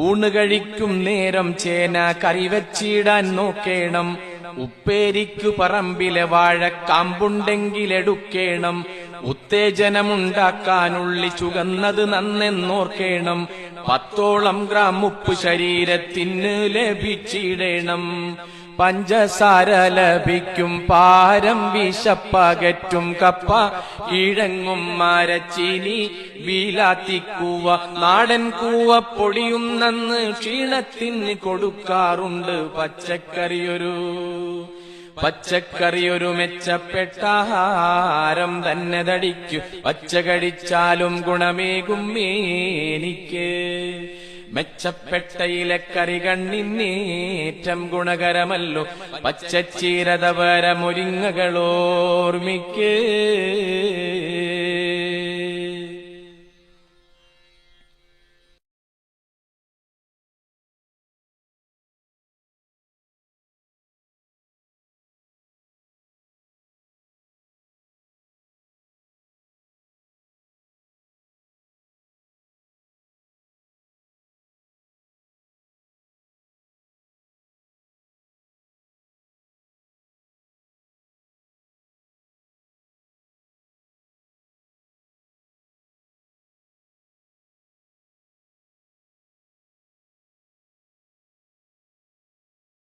ഊണ് കഴിക്കും നേരം ചേന കറിവച്ചിടാൻ നോക്കേണം. ഉപ്പേരിക്കു പറമ്പിലെ വാഴക്കാമ്പുണ്ടെങ്കിലെടുക്കേണം. ഉത്തേജനമുണ്ടാക്കാനുള്ളി ചുകന്നത് നന്നെന്നോർക്കേണം. 10ഓളം ഗ്രാം ഉപ്പ് ശരീരത്തിന് ലഭിച്ചിടണം. പഞ്ചസാര ലഭിക്കും പാരം വിശപ്പകറ്റും കപ്പ കിഴങ്ങും മരച്ചീനി വീലാത്തിക്കൂവ നാടൻ കൂവപ്പൊടിയും നന്ന് ക്ഷീണത്തിന് കൊടുക്കാറുണ്ട്. പച്ചക്കറിയൊരു മെച്ചപ്പെട്ട ആഹാരം തന്നെ തടിക്കു. പച്ച കഴിച്ചാലും ഗുണമേകും മേനിക്ക്. മെച്ചപ്പെട്ട ഇലക്കറി കണ്ണിനേറ്റം ഗുണകരമല്ലോ. പച്ചച്ചീരതവര മുരിങ്ങകളോർമിക്ക്.